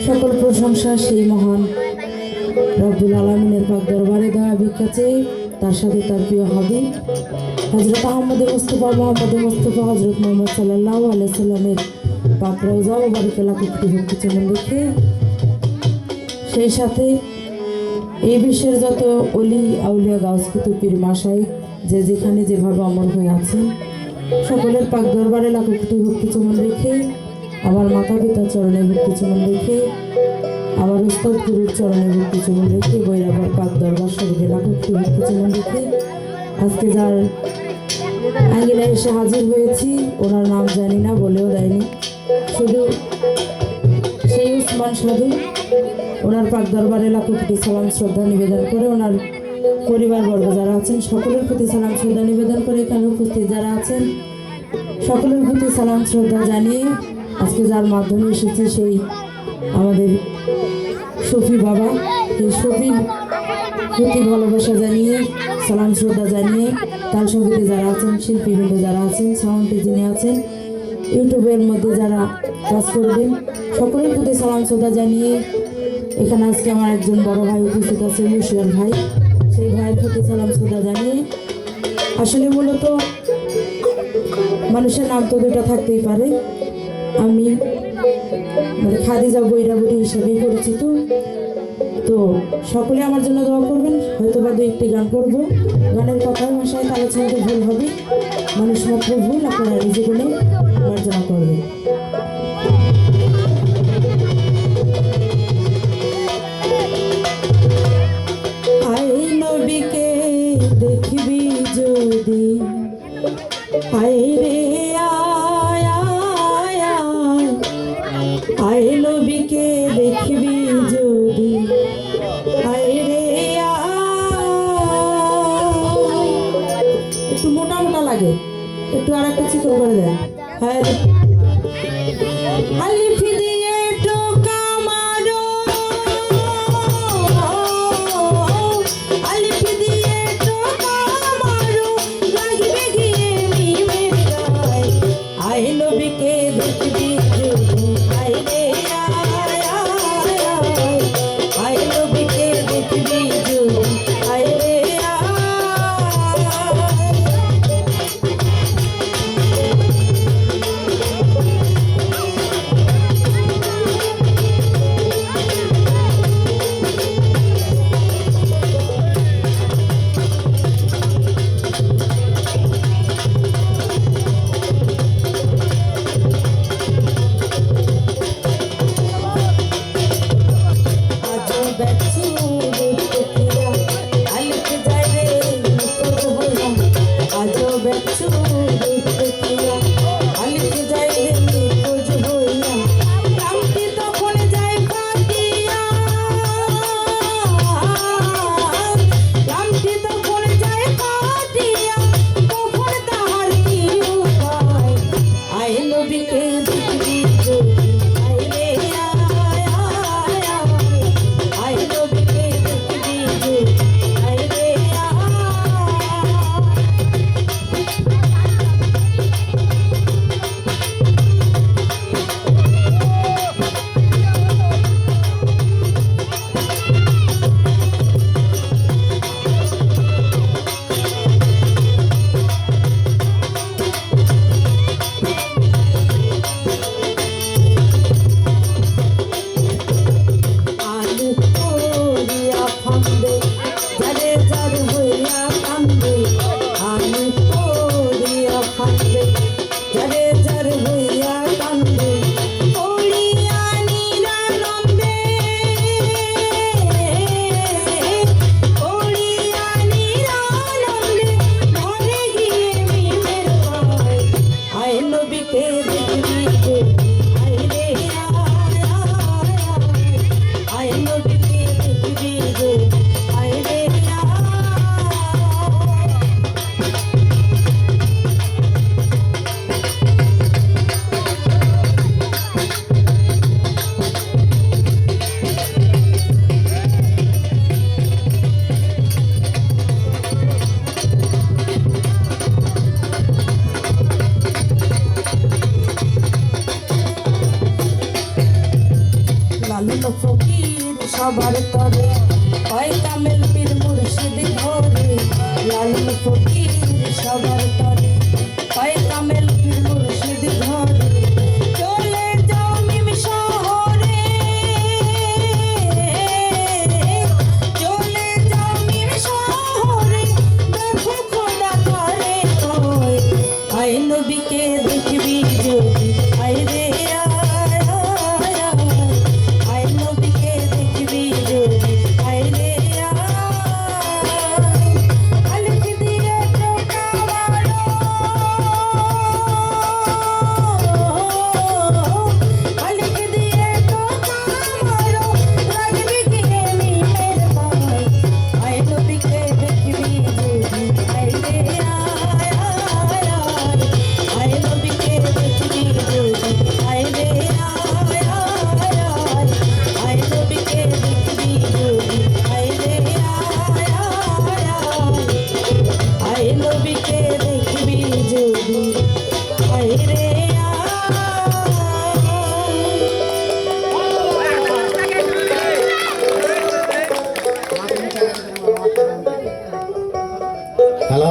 সকল প্রশংসা সেই মহান রব্বুল আলামিনের পাক দরবারে দেওয়া ভিক্ষাচে, তার সাথে তার প্রিয় হাবিব হযরত আহমদ মুস্তাফা হযরত মুহাম্মদ সাল্লাল্লাহু আলাইহি সাল্লামের পাক রওজা মুবারকে লাখো কোটি ভক্তি চমন রেখে, সেই সাথে এই বিশ্বের যত অলি আউলিয়া গাউস কুতুব পীর মাশায়েখ যে যেখানে যেভাবে অমর হয়ে আছেন, সকলের পাক দরবারে লাখো কোটি ভক্তি চমন রেখে, আমার মাতা পিতার চরণে ভক্তি চমন রেখে, আমার উস্তাদ গুরুর চরণে ভক্তি চমন রেখে, বৈরাবার পাক দরবার শরীরে লাখো কোটি ভক্তি চমন রেখে, আজকে যার আঙ্গিনায় এসে হাজির হয়েছি, ওনার নাম জানি না, বলেও দেয়নি, শুধু সেই উসমান সাধু, ওনার পাক দরবারে লাখো কোটি সালাম শ্রদ্ধা নিবেদন করে, ওনার পরিবারবর্গ যারা আছেন সকলের প্রতি সালাম শ্রদ্ধা নিবেদন করে, এখানে উপস্থিত যারা আছেন সকলের প্রতি সালাম শ্রদ্ধা জানিয়ে আজকে যার মাধ্যমে এসেছে সেই আমাদের শফি বাবা, এই শফির প্রতি ভালোবাসা জানিয়ে সালাম শ্রদ্ধা জানিয়ে, তার সঙ্গীতে যারা আছেন শিল্পীবৃন্দ যারা আছেন, সাউন্ডে যিনি আছেন, ইউটিউবের মধ্যে যারা কাজ করবেন সকলের প্রতি সালাম শ্রদ্ধা জানিয়ে, এখানে আজকে আমার একজন বড় ভাই উপস্থিত আছে মুশিয়ার ভাই, সেই ভাইয়ের প্রতি সালাম শ্রদ্ধা জানিয়ে, আসলে মূলত মানুষের নাম তো দুটা থাকতেই পারে, আমি মানে খাদিজা বৈরাবতী হিসাবেই পরিচিত, তো সকলে আমার জন্য দোয়া করবেন, হয়তো বা দু একটি গান করবো, গানের কথার ভাষায় তালে শুনতে ভুল হবে, মানুষ মাত্র ভুল, আপনারা নিজে বলে মার্জনা করবেন। আয় নবীকে দেখবি যদি, আয় রে আয় নবীকে দেখবি যদি, আয় রে একটু মোটা মোটা লাগে, একটু আর একটা চিকন করে দেয়, হ্যাঁ আলিফ দিয়ে টোকা মারো, আলিফ দিয়ে টোকা মারো, লাগবে গিয়ে মিমের গায়, আয় নবীকে দেখবি যদি, আয় রে আয় নবীকে দেখবি যদি, আয় রে লালন ফকির সবার তরে হয় কামেল পীর মুর্শিদ ঘরে লালন ফকির সবার তরে হয় কামেল পীর মুর্শিদ ঘরে চলে যাও মিম শহরে চলে যাও মিম শহরে দেখো খোদা ঘরে কয় আয় নবীকে দেখবি যদি আয় রে আয় নবীকে দেখবি যদি আয় রে আলিফ দিয়ে টোকা মারো আলিফ দিয়ে টোকা মারো লাগবে গিয়ে মিমের পায় আয় নবীকে দেখবি যদি আয় রে আয় নবীকে দেখবি যদি আয় রে আয় নবীকে দেখবি যদি আয় রে আয় নবীকে দেখবি যদি আয় রে হ্যালো